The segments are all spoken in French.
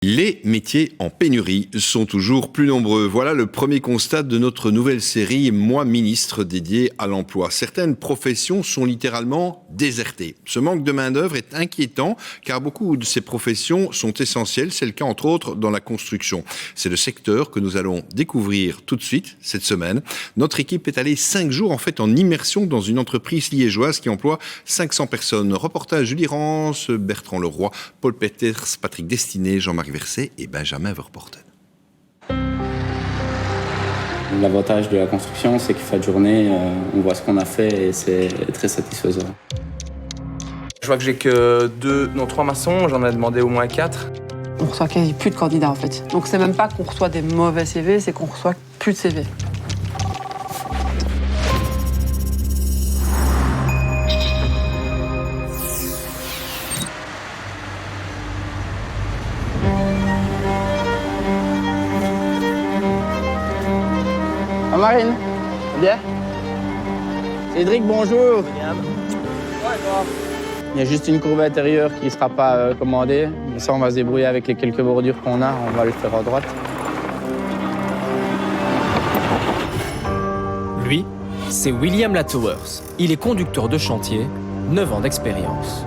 Les métiers en pénurie sont toujours plus nombreux. Voilà le premier constat de notre nouvelle série « Moi ministre » dédiée à l'emploi. Certaines professions sont littéralement désertées. Ce manque de main-d'œuvre est inquiétant car beaucoup de ces professions sont essentielles. C'est le cas entre autres dans la construction. C'est le secteur que nous allons découvrir tout de suite cette semaine. Notre équipe est allée 5 jours en immersion dans une entreprise liégeoise qui emploie 500 personnes. Reportage Julie Rance, Bertrand Leroy, Paul Peters, Patrick Destiné, Jean-Marc Verset et Benjamin Verporten. L'avantage de la construction, c'est qu'une fois de journée, on voit ce qu'on a fait et c'est très satisfaisant. Je vois que j'ai que 3 maçons, j'en ai demandé au moins 4. On reçoit quasi plus de candidats en fait. Donc c'est même pas qu'on reçoit des mauvais CV, c'est qu'on reçoit plus de CV. Marine, bien. Cédric, bonjour. Il y a juste une courbe intérieure qui ne sera pas commandée. Mais ça, on va se débrouiller avec les quelques bordures qu'on a. On va le faire à droite. Lui, c'est William Latowers. Il est conducteur de chantier, 9 ans d'expérience.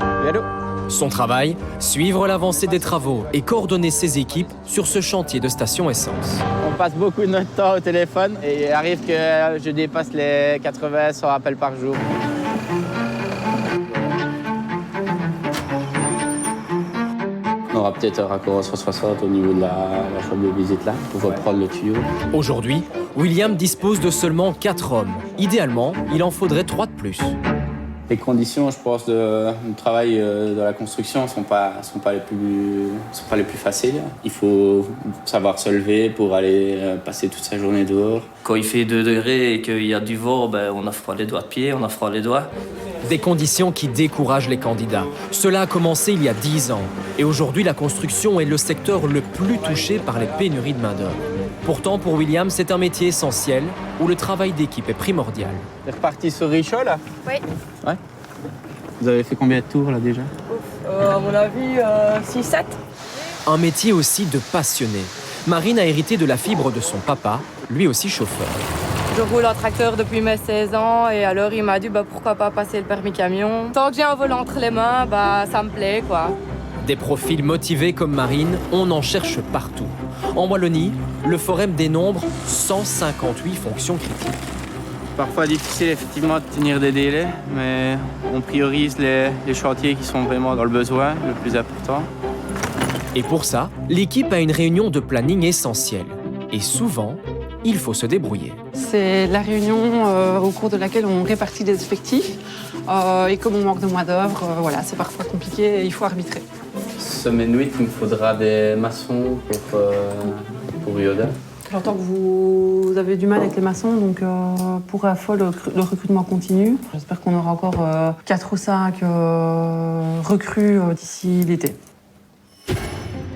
Oui, allô ? Son travail, suivre l'avancée des travaux et coordonner ses équipes sur ce chantier de station essence. On passe beaucoup de notre temps au téléphone et il arrive que je dépasse les 80-100 appels par jour. On aura peut-être un raccord 160 au niveau de la chambre de visite là, pour reprendre le tuyau. Aujourd'hui, William dispose de seulement 4 hommes. Idéalement, il en faudrait 3 de plus. Les conditions, je pense, de travail de la construction ne sont pas les plus faciles. Il faut savoir se lever pour aller passer toute sa journée dehors. Quand il fait 2 degrés et qu'il y a du vent, on a froid les doigts de pied, on a froid les doigts. Des conditions qui découragent les candidats. Cela a commencé il y a 10 ans. Et aujourd'hui, la construction est le secteur le plus touché par les pénuries de main-d'œuvre. Pourtant, pour William, c'est un métier essentiel où le travail d'équipe est primordial. C'est reparti sur Richaud, là ? Oui. Ouais. Vous avez fait combien de tours, là, déjà ? À mon avis, 6-7. Un métier aussi de passionné. Marine a hérité de la fibre de son papa, lui aussi chauffeur. Je roule en tracteur depuis mes 16 ans et alors il m'a dit pourquoi pas passer le permis camion. Tant que j'ai un volant entre les mains, ça me plaît, quoi. Des profils motivés comme Marine, on en cherche partout. En Wallonie, le Forum dénombre 158 fonctions critiques. Parfois difficile effectivement de tenir des délais, mais on priorise les chantiers qui sont vraiment dans le besoin, le plus important. Et pour ça, l'équipe a une réunion de planning essentielle. Et souvent, il faut se débrouiller. C'est la réunion au cours de laquelle on répartit les effectifs. Et comme on manque de main-d'œuvre, c'est parfois compliqué et il faut arbitrer. Semaine 8, il me faudra des maçons pour Yoda. J'entends que vous avez du mal avec les maçons, donc pour AFO, le recrutement continue. J'espère qu'on aura encore 4 ou 5 recrues d'ici l'été.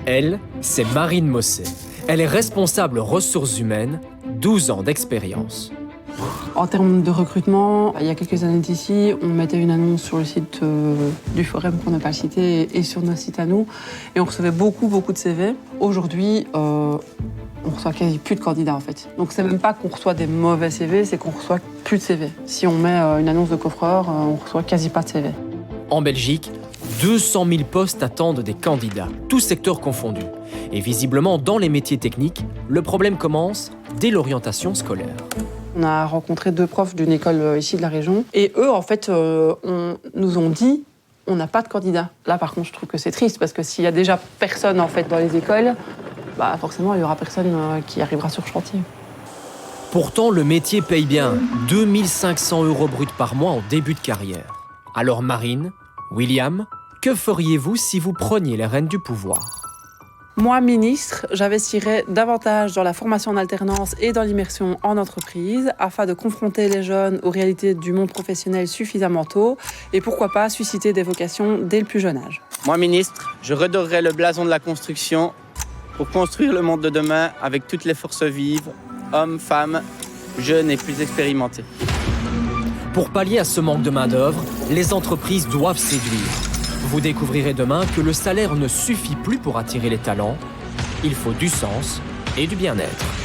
Elle, c'est Marine Mosset. Elle est responsable ressources humaines, 12 ans d'expérience. En termes de recrutement, il y a quelques années d'ici, on mettait une annonce sur le site du Forum, pour ne pas le citer, et sur nos sites à nous, et on recevait beaucoup de CV. Aujourd'hui, on reçoit quasi plus de candidats en fait. Donc c'est même pas qu'on reçoit des mauvais CV, c'est qu'on reçoit plus de CV. Si on met une annonce de coffreur, on reçoit quasi pas de CV. En Belgique, 200 000 postes attendent des candidats, tous secteurs confondus. Et visiblement, dans les métiers techniques, le problème commence dès l'orientation scolaire. On a rencontré 2 profs d'une école ici de la région, et eux, en fait, nous ont dit on n'a pas de candidats. Là, par contre, je trouve que c'est triste, parce que s'il y a déjà personne en fait dans les écoles, forcément, il n'y aura personne qui arrivera sur le chantier. Pourtant, le métier paye bien, 2 500 € bruts par mois en début de carrière. Alors Marine, William, que feriez-vous si vous preniez les rênes du pouvoir ? Moi, ministre, j'investirais davantage dans la formation en alternance et dans l'immersion en entreprise afin de confronter les jeunes aux réalités du monde professionnel suffisamment tôt et pourquoi pas susciter des vocations dès le plus jeune âge. Moi, ministre, je redorerais le blason de la construction pour construire le monde de demain avec toutes les forces vives, hommes, femmes, jeunes et plus expérimentés. Pour pallier à ce manque de main-d'œuvre, les entreprises doivent séduire. Vous découvrirez demain que le salaire ne suffit plus pour attirer les talents. Il faut du sens et du bien-être.